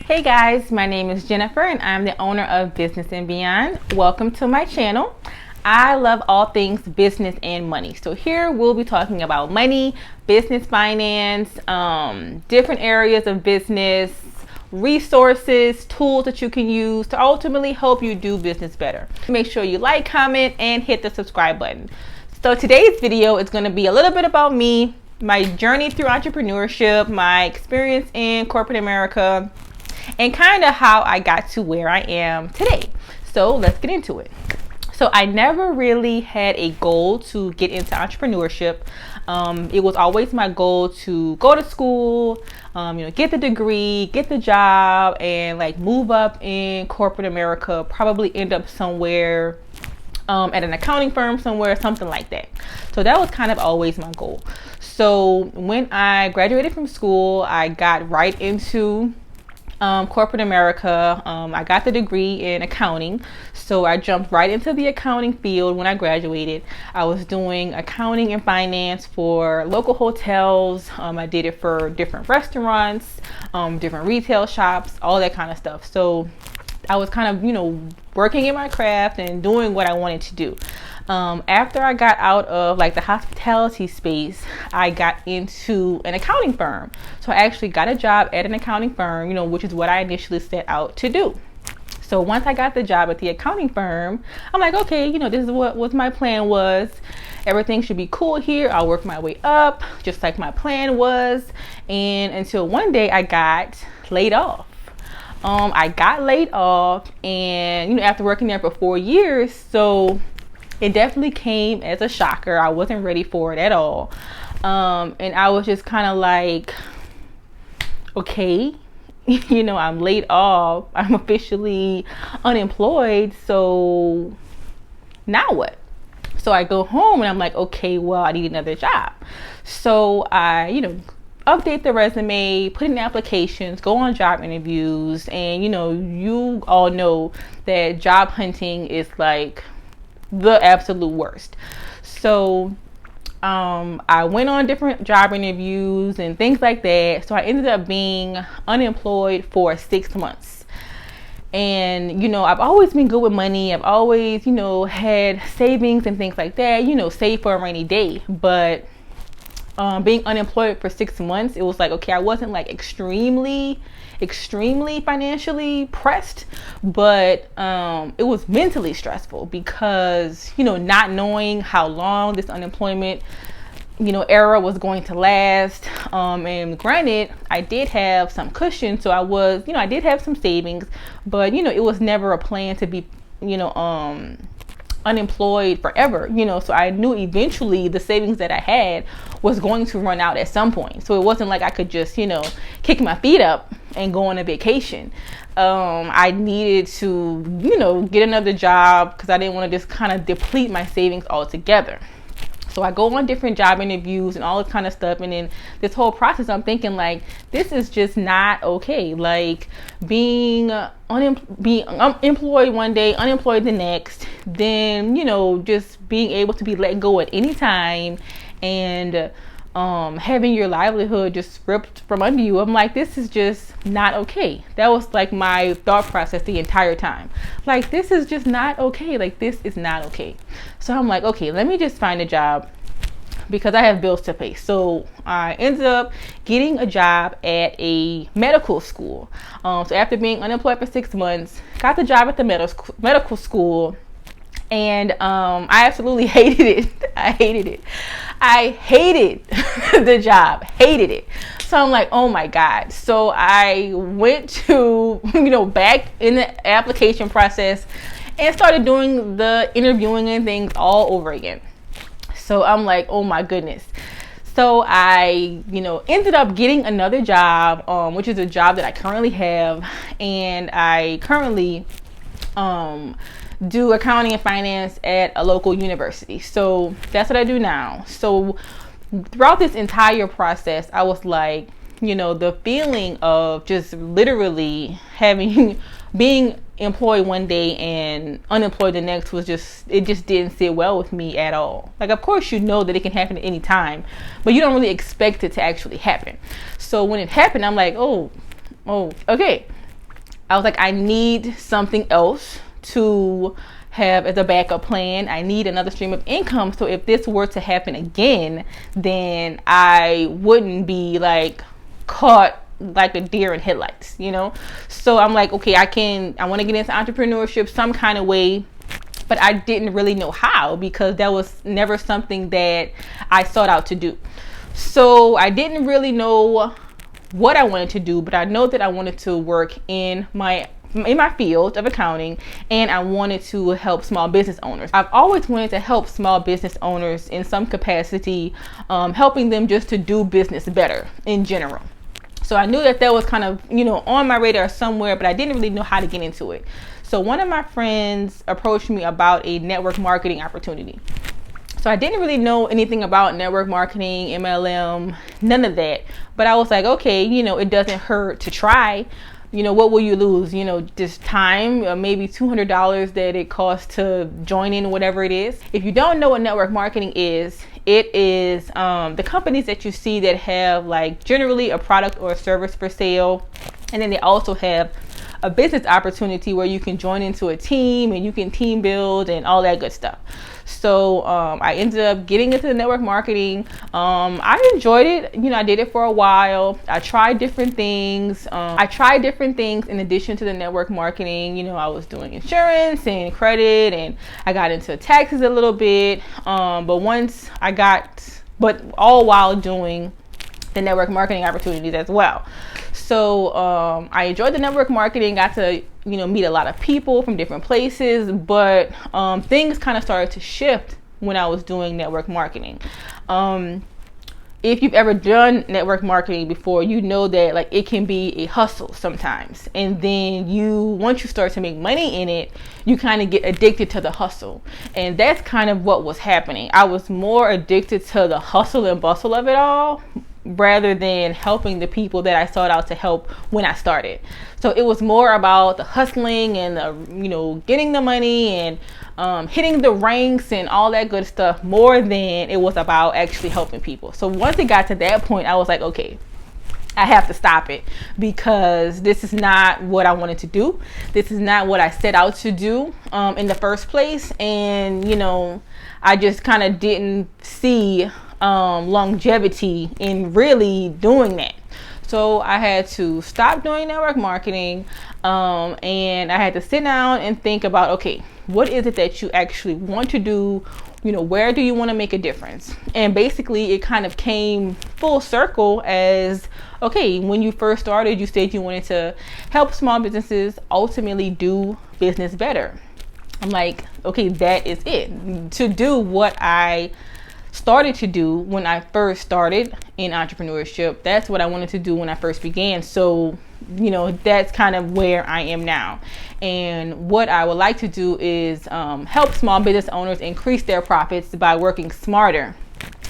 Hey guys, my name is Jennifer and I'm the owner of Business and Beyond. Welcome to my channel. I love all things business and money. So here we'll be talking about money, business finance, different areas of business, resources, tools that you can use to ultimately help you do business better. Make sure you like, comment, and hit the subscribe button. So today's video is going to be a little bit about me, my journey through entrepreneurship, my experience in corporate America, and kind of how I got to where I am today. So let's get into it. So I never really had a goal to get into entrepreneurship. It was always my goal to go to school, get the degree, get the job, and like move up in corporate America, probably end up somewhere at an accounting firm somewhere, something like that. So that was kind of always my goal. So when I graduated from school, I got right into corporate America. I got the degree in accounting, so I jumped right into the accounting field. When I graduated, I was doing accounting and finance for local hotels. I did it for different restaurants, different retail shops, all that kind of stuff. So I was kind of, working in my craft and doing what I wanted to do. After I got out of like the hospitality space, I got into an accounting firm. So I actually got a job at an accounting firm, which is what I initially set out to do. So once I got the job at the accounting firm, I'm like, okay, this is what my plan was. Everything should be cool here. I'll work my way up just like my plan was. And until one day I got laid off. I got laid off, and after working there for 4 years, so it definitely came as a shocker. I wasn't ready for it at all. And I was just kind of like, okay, I'm laid off. I'm officially unemployed. So now what? So I go home and I'm like, okay, well, I need another job. So I, update the resume, put in applications, go on job interviews. And, you all know that job hunting is like the absolute worst. So I went on different job interviews and things like that. So I ended up being unemployed for 6 months. And I've always been good with money. I've always had savings and things like that, save for a rainy day. But being unemployed for 6 months, it was like, okay, I wasn't like extremely financially pressed, but it was mentally stressful because not knowing how long this unemployment era was going to last. And granted, I did have some cushion, so I did have some savings, but it was never a plan to be unemployed forever, so I knew eventually the savings that I had was going to run out at some point. So it wasn't like I could just kick my feet up and go on a vacation. I needed to get another job because I didn't want to just kind of deplete my savings altogether. So I go on different job interviews and all this kind of stuff. And then this whole process, I'm thinking like, this is just not okay. Like being employed one day, unemployed the next, then, just being able to be let go at any time and having your livelihood just ripped from under you. I'm like, this is just not okay. That was like my thought process the entire time. Like, this is just not okay. Like, this is not okay. So I'm like, okay, let me just find a job because I have bills to pay. So I ended up getting a job at a medical school. So after being unemployed for 6 months, got the job at the medical school. And I absolutely hated it. I hated the job, hated it. So I'm like, oh my God. So I went to, back in the application process and started doing the interviewing and things all over again. So I'm like, oh my goodness. So I, ended up getting another job, which is a job that I currently have. And I currently, do accounting and finance at a local university. So that's what I do now. So throughout this entire process, I was like, the feeling of just literally being employed one day and unemployed the next it just didn't sit well with me at all. Like, of course, that it can happen at any time, but you don't really expect it to actually happen. So when it happened, I'm like, oh, okay. I was like, I need something else to have as a backup plan. I need another stream of income. So if this were to happen again, then I wouldn't be like caught like a deer in headlights, you know? So I'm like, okay, I want to get into entrepreneurship some kind of way, but I didn't really know how, because that was never something that I sought out to do. So I didn't really know what I wanted to do, but I know that I wanted to work in my field of accounting, and I wanted to help small business owners. I've always wanted to help small business owners in some capacity, helping them just to do business better in general. So I knew that was kind of, on my radar somewhere, but I didn't really know how to get into it. So one of my friends approached me about a network marketing opportunity. So I didn't really know anything about network marketing, MLM, none of that. But I was like, okay, it doesn't hurt to try. What will you lose? Just time, maybe $200 that it costs to join in, whatever it is. If you don't know what network marketing is, it is the companies that you see that have like generally a product or a service for sale. And then they also have a business opportunity where you can join into a team and you can team build and all that good stuff. So I ended up getting into the network marketing. I enjoyed it. I did it for a while. I tried different things. In addition to the network marketing. I was doing insurance and credit, and I got into taxes a little bit. But all while doing the network marketing opportunities as well. So I enjoyed the network marketing, got to meet a lot of people from different places, but things kind of started to shift when I was doing network marketing. If you've ever done network marketing before, you know that like it can be a hustle sometimes, and then once you start to make money in it, you kind of get addicted to the hustle, and that's kind of what was happening. I was more addicted to the hustle and bustle of it all, rather than helping the people that I sought out to help when I started. So it was more about the hustling and the, getting the money and hitting the ranks and all that good stuff, more than it was about actually helping people. So once it got to that point, I was like, okay, I have to stop it, because this is not what I wanted to do. This is not what I set out to do in the first place. And, I just kind of didn't see longevity in really doing that. So I had to stop doing network marketing, and I had to sit down and think about, okay, what is it that you actually want to do? Where do you want to make a difference? And basically it kind of came full circle as, okay, when you first started, you said you wanted to help small businesses ultimately do business better. I'm like, okay, that is it. To do what I started to do when I first started in entrepreneurship, that's what I wanted to do when I first began. So, that's kind of where I am now. And what I would like to do is help small business owners increase their profits by working smarter,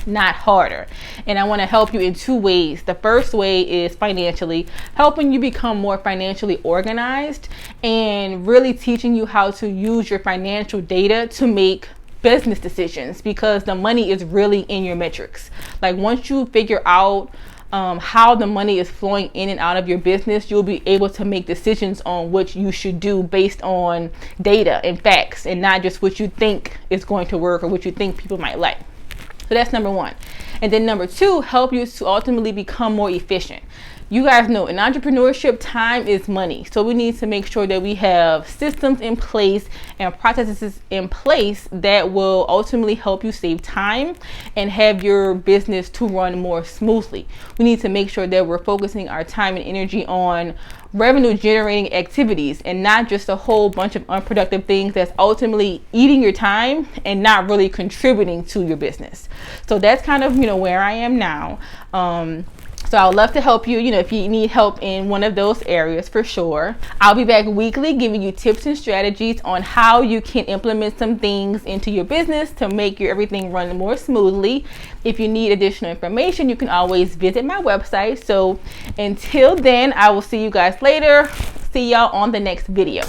not harder. And I want to help you in two ways. The first way is financially, helping you become more financially organized and really teaching you how to use your financial data to make business decisions, because the money is really in your metrics. Like once you figure out how the money is flowing in and out of your business, you'll be able to make decisions on what you should do based on data and facts, and not just what you think is going to work or what you think people might like. So that's number one. And then number two, help you to ultimately become more efficient. You guys know in entrepreneurship, time is money. So we need to make sure that we have systems in place and processes in place that will ultimately help you save time and have your business to run more smoothly. We need to make sure that we're focusing our time and energy on revenue generating activities and not just a whole bunch of unproductive things that's ultimately eating your time and not really contributing to your business. So that's kind of, where I am now. So I would love to help you, if you need help in one of those areas, for sure. I'll be back weekly giving you tips and strategies on how you can implement some things into your business to make your everything run more smoothly. If you need additional information, you can always visit my website. So until then, I will see you guys later. See y'all on the next video.